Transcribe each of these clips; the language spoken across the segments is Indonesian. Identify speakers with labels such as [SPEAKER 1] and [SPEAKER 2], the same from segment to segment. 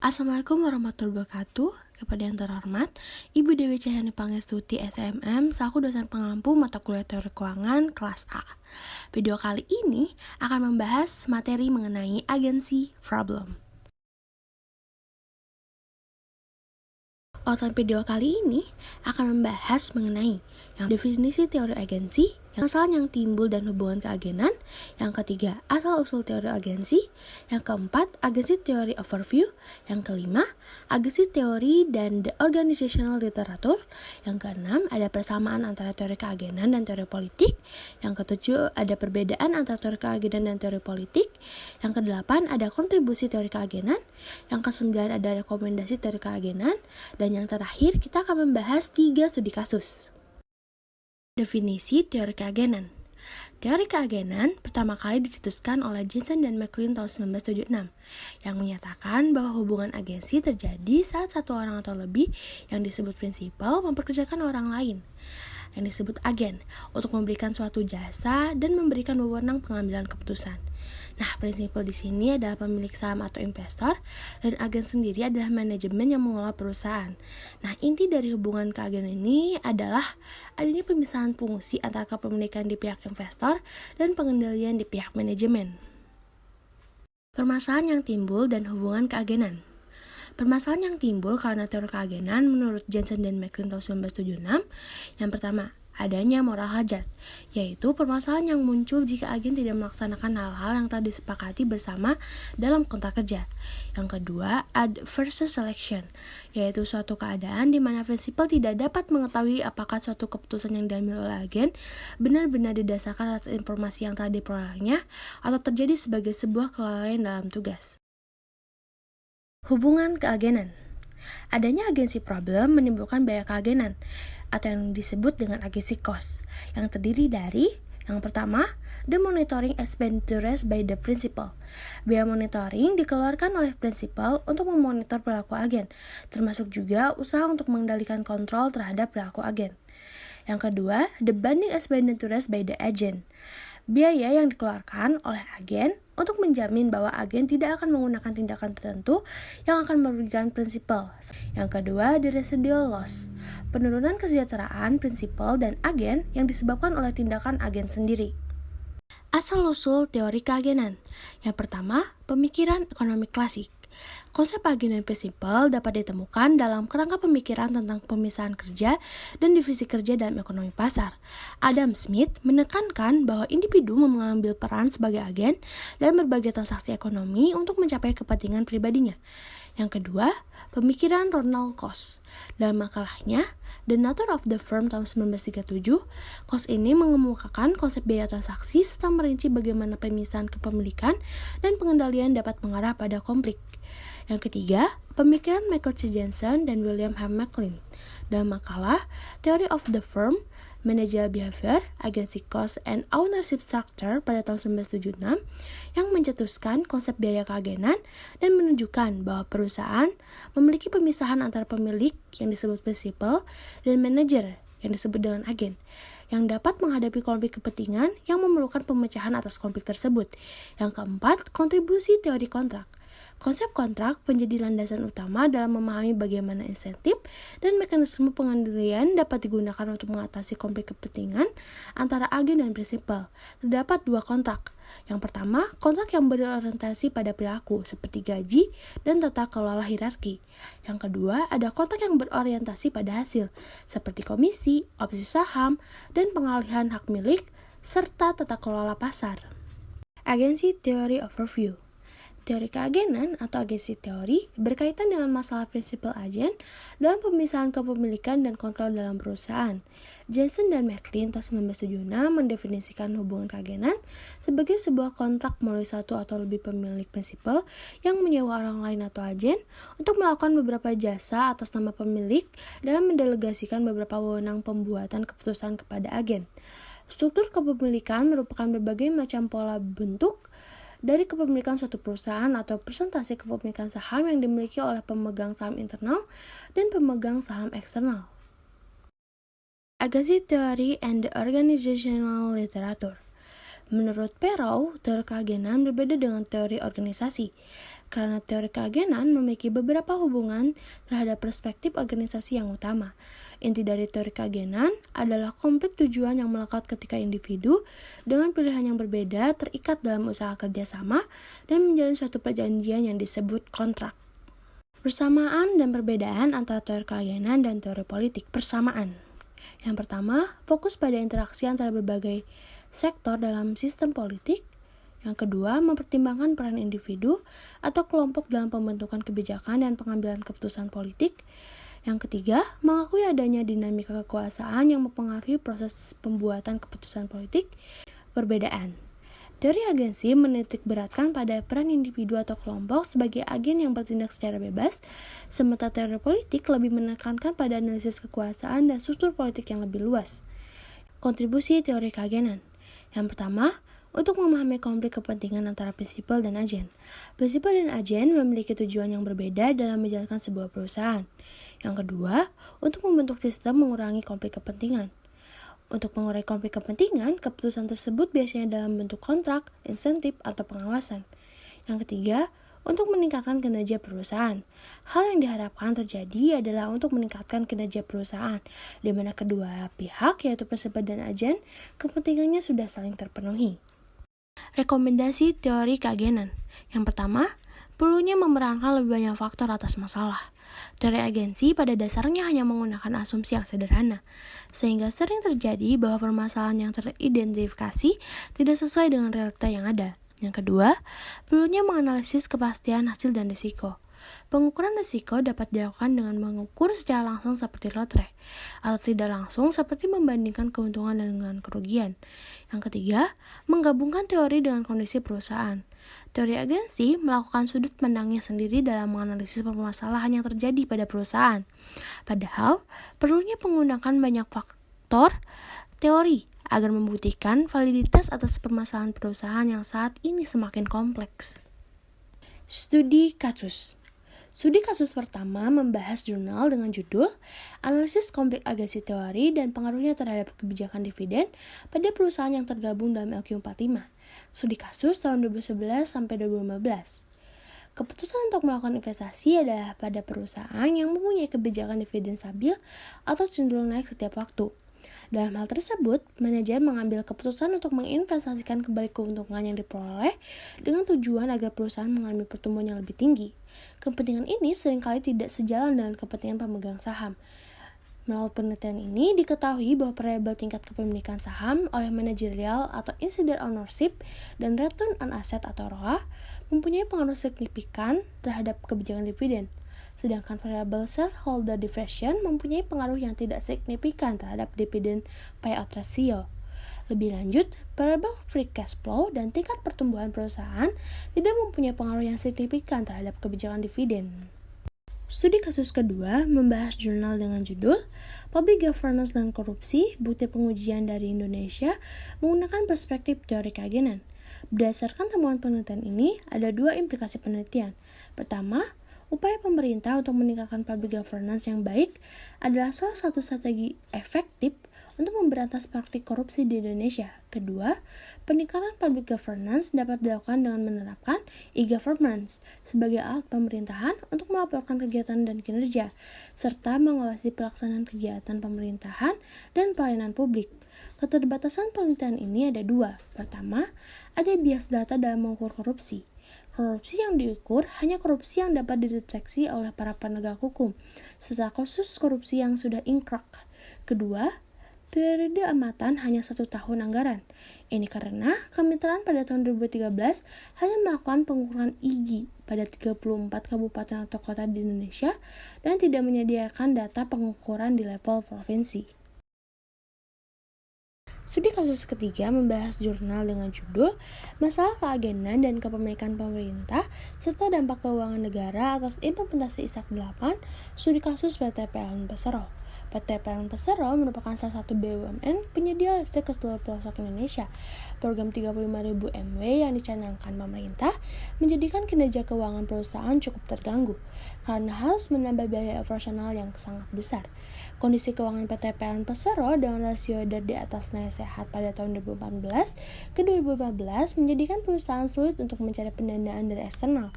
[SPEAKER 1] Assalamualaikum warahmatullahi wabarakatuh. Kepada yang terhormat, Ibu Dewi Cahyani Pangestuti SMM, selaku dosen pengampu mata kuliah teori keuangan kelas A. Video kali ini akan membahas materi mengenai agensi problem. Outline video kali ini akan membahas mengenai yang definisi teori agensi, yang masalah yang timbul dan hubungan keagenan, yang ketiga asal-usul teori agensi, yang keempat agensi teori overview, yang kelima agensi teori dan the organizational literature, yang keenam ada persamaan antara teori keagenan dan teori politik, yang ketujuh ada perbedaan antara teori keagenan dan teori politik, yang kedelapan ada kontribusi teori keagenan, yang kesembilan ada rekomendasi teori keagenan, dan yang terakhir kita akan membahas 3 studi kasus. Definisi teori keagenan. Teori keagenan pertama kali dicetuskan oleh Jensen dan McLean tahun 1976 yang menyatakan bahwa hubungan agensi terjadi saat satu orang atau lebih yang disebut prinsipal mempekerjakan orang lain yang disebut agen untuk memberikan suatu jasa dan memberikan wewenang pengambilan keputusan. Nah, prinsipal di sini adalah pemilik saham atau investor dan agen sendiri adalah manajemen yang mengelola perusahaan. Nah, inti dari hubungan keagenan ini adalah adanya pemisahan fungsi antara kepemilikan di pihak investor dan pengendalian di pihak manajemen. Permasalahan yang timbul dan hubungan keagenan. Permasalahan yang timbul karena teori keagenan menurut Jensen dan McLean tahun 1976, yang pertama, adanya moral hazard, yaitu permasalahan yang muncul jika agen tidak melaksanakan hal-hal yang telah disepakati bersama dalam kontrak kerja. Yang kedua, adverse selection, yaitu suatu keadaan di mana prinsipal tidak dapat mengetahui apakah suatu keputusan yang diambil oleh agen benar-benar didasarkan atas informasi yang telah diperolehnya atau terjadi sebagai sebuah kelalaian dalam tugas. Hubungan keagenan. Adanya agensi problem menimbulkan biaya keagenan atau yang disebut dengan agensi cost yang terdiri dari yang pertama, the monitoring expenditures by the principal. Biaya monitoring dikeluarkan oleh principal untuk memonitor perilaku agen, termasuk juga usaha untuk mengendalikan kontrol terhadap perilaku agen. Yang kedua, the binding expenditures by the agent. Biaya yang dikeluarkan oleh agen untuk menjamin bahwa agen tidak akan menggunakan tindakan tertentu yang akan merugikan prinsipal. Yang kedua, the residual loss. Penurunan kesejahteraan prinsipal dan agen yang disebabkan oleh tindakan agen sendiri. Asal-usul teori keagenan. Yang pertama, pemikiran ekonomi klasik. Konsep agen dan prinsipal dapat ditemukan dalam kerangka pemikiran tentang pemisahan kerja dan divisi kerja dalam ekonomi pasar. Adam Smith menekankan bahwa individu mengambil peran sebagai agen dalam berbagai transaksi ekonomi untuk mencapai kepentingan pribadinya. Yang kedua, pemikiran Ronald Coase. Dalam makalahnya, The Nature of the Firm tahun 1937, Coase ini mengemukakan konsep biaya transaksi serta merinci bagaimana pemisahan kepemilikan dan pengendalian dapat mengarah pada konflik. Yang ketiga, pemikiran Michael C. Jensen dan William H. McLean. Dalam makalah Theory of the Firm, Managerial Behavior, Agency Cost and Ownership Structure pada tahun 1976 yang mencetuskan konsep biaya keagenan dan menunjukkan bahwa perusahaan memiliki pemisahan antara pemilik yang disebut principal dan manajer yang disebut dengan agen yang dapat menghadapi konflik kepentingan yang memerlukan pemecahan atas konflik tersebut. Yang keempat, kontribusi teori kontrak. Konsep kontrak menjadi landasan utama dalam memahami bagaimana insentif dan mekanisme pengendalian dapat digunakan untuk mengatasi konflik kepentingan antara agen dan prinsipal. Terdapat 2 kontrak. Yang pertama, kontrak yang berorientasi pada perilaku seperti gaji dan tata kelola hierarki. Yang kedua, ada kontrak yang berorientasi pada hasil seperti komisi, opsi saham, dan pengalihan hak milik serta tata kelola pasar. Agensi teori overview. Teori keagenan atau agensi teori berkaitan dengan masalah prinsipal agen dalam pemisahan kepemilikan dan kontrol dalam perusahaan. Jensen dan McLean tahun 1976 mendefinisikan hubungan keagenan sebagai sebuah kontrak melalui satu atau lebih pemilik prinsipal yang menyewa orang lain atau agen untuk melakukan beberapa jasa atas nama pemilik dan mendelegasikan beberapa wewenang pembuatan keputusan kepada agen. Struktur kepemilikan merupakan berbagai macam pola bentuk dari kepemilikan suatu perusahaan atau presentasi kepemilikan saham yang dimiliki oleh pemegang saham internal dan pemegang saham eksternal. Agency Theory and the Organizational Literature. Menurut Perrow, teori keagenan berbeda dengan teori organisasi. karena teori keagenan memiliki beberapa hubungan terhadap perspektif organisasi yang utama. Inti dari teori keagenan adalah konflik tujuan yang melekat ketika individu dengan pilihan yang berbeda terikat dalam usaha kerjasama dan menjalin suatu perjanjian yang disebut kontrak. Persamaan dan perbedaan antara teori keagenan dan teori politik. Persamaan. Yang pertama, fokus pada interaksi antara berbagai sektor dalam sistem politik. Yang kedua, mempertimbangkan peran individu atau kelompok dalam pembentukan kebijakan dan pengambilan keputusan politik. Yang ketiga, mengakui adanya dinamika kekuasaan yang mempengaruhi proses pembuatan keputusan politik. Perbedaan. Teori agensi menitik beratkan pada peran individu atau kelompok sebagai agen yang bertindak secara bebas, sementara teori politik lebih menekankan pada analisis kekuasaan dan struktur politik yang lebih luas. Kontribusi teori keagenan. Yang pertama, untuk memahami konflik kepentingan antara prinsipal dan agen. Prinsipal dan agen memiliki tujuan yang berbeda dalam menjalankan sebuah perusahaan. Yang kedua, untuk membentuk sistem mengurangi konflik kepentingan. Untuk mengurangi konflik kepentingan, keputusan tersebut biasanya dalam bentuk kontrak, insentif, atau pengawasan. Yang ketiga, untuk meningkatkan kinerja perusahaan. Hal yang diharapkan terjadi adalah untuk meningkatkan kinerja perusahaan, di mana kedua pihak, yaitu prinsipal dan agen, kepentingannya sudah saling terpenuhi. Rekomendasi teori keagenan. Yang pertama, perlunya memerankan lebih banyak faktor atas masalah. Teori agensi pada dasarnya hanya menggunakan asumsi yang sederhana, sehingga sering terjadi bahwa permasalahan yang teridentifikasi tidak sesuai dengan realita yang ada. Yang kedua, perlunya menganalisis kepastian hasil dan risiko. Pengukuran risiko dapat dilakukan dengan mengukur secara langsung seperti lotre, atau tidak langsung seperti membandingkan keuntungan dengan kerugian. Yang ketiga, menggabungkan teori dengan kondisi perusahaan. Teori agensi melakukan sudut pandangnya sendiri dalam menganalisis permasalahan yang terjadi pada perusahaan. Padahal, perlunya menggunakan banyak faktor teori agar membuktikan validitas atas permasalahan perusahaan yang saat ini semakin kompleks. Studi kasus. Studi kasus pertama membahas jurnal dengan judul Analisis Konflik Agensi Teori dan Pengaruhnya Terhadap Kebijakan Dividen pada Perusahaan yang Tergabung dalam LQ45. Studi kasus tahun 2011 sampai 2015. Keputusan untuk melakukan investasi adalah pada perusahaan yang mempunyai kebijakan dividen stabil atau cenderung naik setiap waktu. Dalam hal tersebut, manajer mengambil keputusan untuk menginvestasikan kembali keuntungan yang diperoleh dengan tujuan agar perusahaan mengalami pertumbuhan yang lebih tinggi. Kepentingan ini seringkali tidak sejalan dengan kepentingan pemegang saham. Melalui penelitian ini diketahui bahwa variabel tingkat kepemilikan saham oleh manajerial atau insider ownership dan return on asset atau ROA mempunyai pengaruh signifikan terhadap kebijakan dividen. Sedangkan variabel shareholder dividend mempunyai pengaruh yang tidak signifikan terhadap dividend payout ratio. Lebih lanjut, variabel free cash flow dan tingkat pertumbuhan perusahaan tidak mempunyai pengaruh yang signifikan terhadap kebijakan dividen. Studi kasus kedua membahas jurnal dengan judul Public Governance dan Korupsi, Bukti Pengujian dari Indonesia menggunakan perspektif teori keagenan. Berdasarkan temuan penelitian ini, ada dua implikasi penelitian. Pertama, upaya pemerintah untuk meningkatkan public governance yang baik adalah salah satu strategi efektif untuk memberantas praktik korupsi di Indonesia. Kedua, peningkatan public governance dapat dilakukan dengan menerapkan e-governance sebagai alat pemerintahan untuk melaporkan kegiatan dan kinerja, serta mengawasi pelaksanaan kegiatan pemerintahan dan pelayanan publik. Keterbatasan penelitian ini ada dua. Pertama, ada bias data dalam mengukur korupsi. Korupsi yang diukur hanya korupsi yang dapat dideteksi oleh para penegak hukum, serta kasus korupsi yang sudah ingkrah. Kedua, periode amatan hanya 1 tahun anggaran. Ini karena Kemitraan pada tahun 2013 hanya melakukan pengukuran IGI pada 34 kabupaten atau kota di Indonesia dan tidak menyediakan data pengukuran di level provinsi. Studi kasus ketiga membahas jurnal dengan judul Masalah Keagenan dan Kepemilikan Pemerintah serta Dampak Keuangan Negara atas Implementasi ISAK 8, Studi Kasus PT PLN Persero. PT PLN Persero merupakan salah satu BUMN penyedia listrik ke seluruh pelosok Indonesia. Program 35.000 MW yang dicanangkan pemerintah menjadikan kinerja keuangan perusahaan cukup terganggu karena harus menambah biaya operasional yang sangat besar. Kondisi keuangan PT PLN Persero dengan rasio EDAR di atas nilai sehat pada tahun 2014 ke 2015 menjadikan perusahaan sulit untuk mencari pendanaan dari eksternal.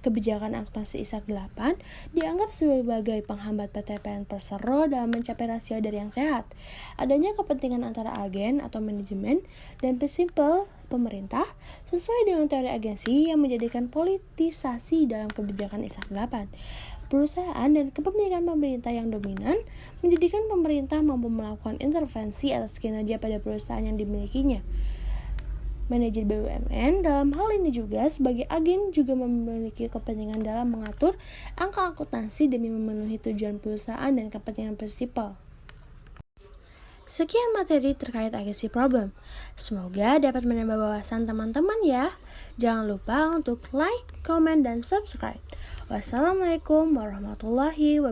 [SPEAKER 1] Kebijakan akuntansi ISAK 8 dianggap sebagai penghambat PT PLN Persero dalam mencapai rasio EDAR yang sehat. Adanya kepentingan antara agen atau manajemen dan prinsipal pemerintah sesuai dengan teori agensi yang menjadikan politisasi dalam kebijakan ISAK 8. Perusahaan dan kepemilikan pemerintah yang dominan menjadikan pemerintah mampu melakukan intervensi atas kinerja pada perusahaan yang dimilikinya. Manajer BUMN dalam hal ini juga sebagai agen juga memiliki kepentingan dalam mengatur angka akuntansi demi memenuhi tujuan perusahaan dan kepentingan prinsipal. Sekian materi terkait agency problem. Semoga dapat menambah wawasan teman-teman ya. Jangan lupa untuk like, comment, dan subscribe. Wassalamualaikum warahmatullahi wabarakatuh.